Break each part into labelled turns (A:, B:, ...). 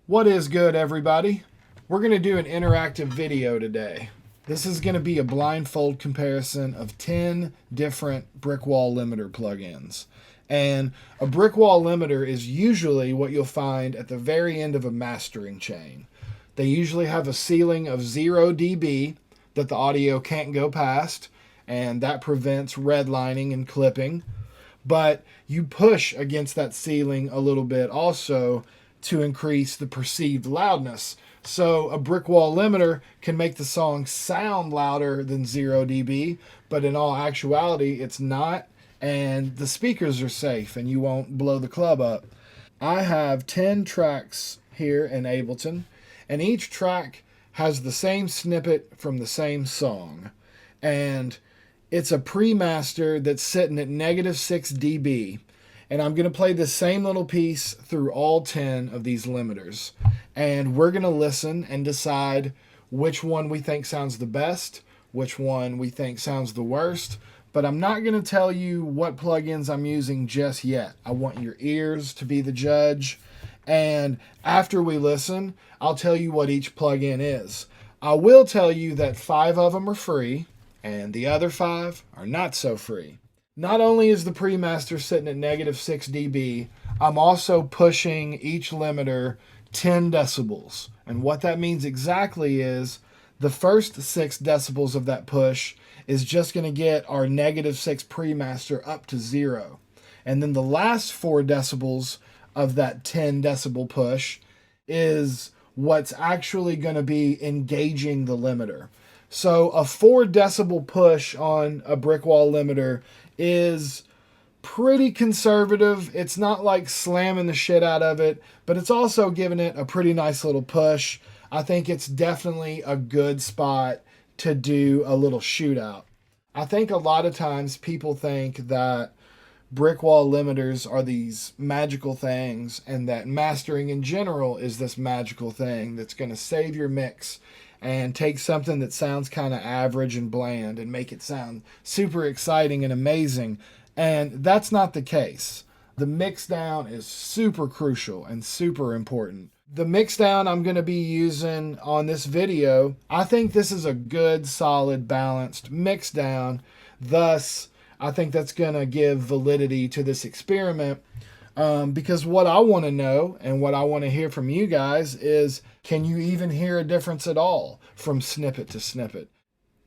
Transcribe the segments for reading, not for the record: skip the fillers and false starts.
A: What is good, everybody? We're going to do an interactive video today. This is going to be a blindfold comparison of 10 different brick wall limiter plugins. And a brick wall limiter is usually what you'll find at the very end of a mastering chain. They usually have a ceiling of 0 dB that the audio can't go past, and that prevents redlining and clipping. But you push against that ceiling a little bit also to increase the perceived loudness. So a brick wall limiter can make the song sound louder than 0 dB, but in all actuality, it's not, and the speakers are safe and you won't blow the club up. I have 10 tracks here in Ableton, and each track has the same snippet from the same song. And it's a pre-master that's sitting at -6 dB. And I'm going to play the same little piece through all 10 of these limiters. And we're going to listen and decide which one we think sounds the best, which one we think sounds the worst. But I'm not going to tell you what plugins I'm using just yet. I want your ears to be the judge. And after we listen, I'll tell you what each plugin is. I will tell you that 5 of them are free, and the other 5 are not so free. Not only is the pre-master sitting at -6 dB, I'm also pushing each limiter 10 decibels. And what that means exactly is the first 6 decibels of that push is just going to get our -6 pre-master up to 0. And then the last 4 decibels of that 10 decibel push is what's actually going to be engaging the limiter. So a 4 decibel push on a brick wall limiter is pretty conservative. It's not like slamming the shit out of it, but it's also giving it a pretty nice little push. I think it's definitely a good spot to do a little shootout. I think a lot of times people think that brick wall limiters are these magical things and that mastering in general is this magical thing that's going to save your mix and take something that sounds kind of average and bland and make it sound super exciting and amazing. And that's not the case. The mix down is super crucial and super important. The mix down I'm going to be using on this video, I think this is a good, solid, balanced mix down. Thus, I think that's going to give validity to this experiment. Because what I want to know and what I want to hear from you guys is, can you even hear a difference at all from snippet to snippet?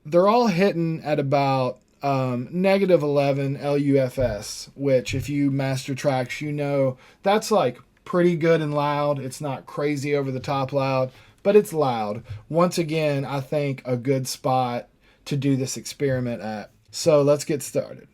A: They're all hitting at about -11 LUFS, which if you master tracks, you know that's like pretty good and loud. It's not crazy over the top loud, but it's loud. Once again, I think a good spot to do this experiment at. So let's get started.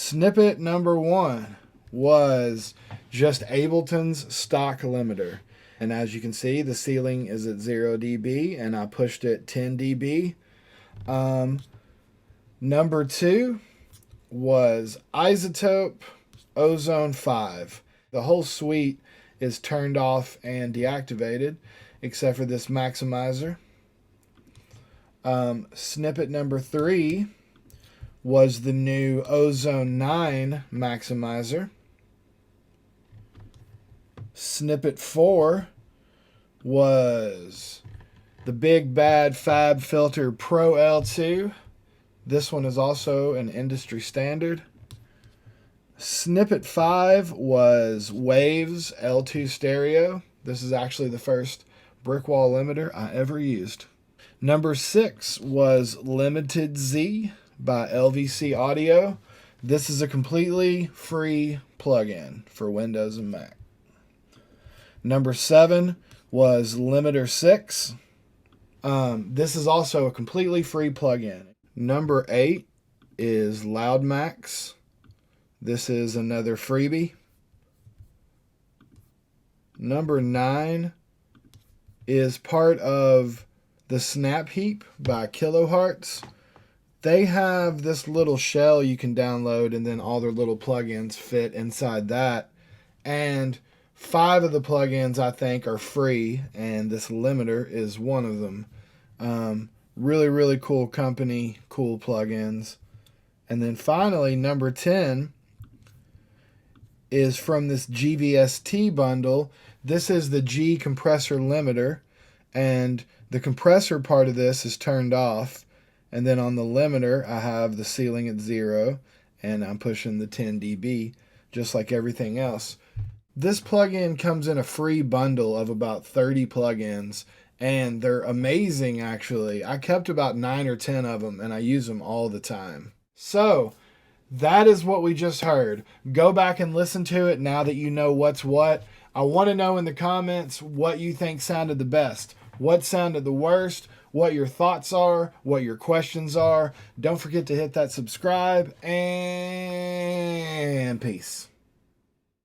A: Snippet number 1 was just Ableton's stock limiter. And as you can see, the ceiling is at 0 dB, and I pushed it 10 dB. Number 2 was iZotope Ozone 5. The whole suite is turned off and deactivated, except for this maximizer. Snippet number 3 was the new Ozone 9 maximizer. Snippet 4 was the Big Bad Fab Filter Pro L2. This one is also an industry standard. Snippet 5 was Waves L2 stereo. This is actually the first brick wall limiter I ever used. Number 6 was Limited Z by LVC Audio. This is a completely free plugin for Windows and Mac. Number 7 was Limiter 6. This is also a completely free plugin. Number 8 is LoudMax. This is another freebie. Number 9 is part of the Snap Heap by Kilohertz. They have this little shell you can download, and then all their little plugins fit inside that. And 5 of the plugins I think are free, and this limiter is one of them. Really, really cool company, cool plugins. And then finally, number 10 is from this GVST bundle. This is the G compressor limiter, and the compressor part of this is turned off. And then on the limiter, I have the ceiling at 0, and I'm pushing the 10 dB, just like everything else. This plugin comes in a free bundle of about 30 plugins, and they're amazing, actually. I kept about 9 or 10 of them, and I use them all the time. So, that is what we just heard. Go back and listen to it now that you know what's what. I want to know in the comments what you think sounded the best, what sounded the worst, what your thoughts are, what your questions are. Don't forget to hit that subscribe, and peace.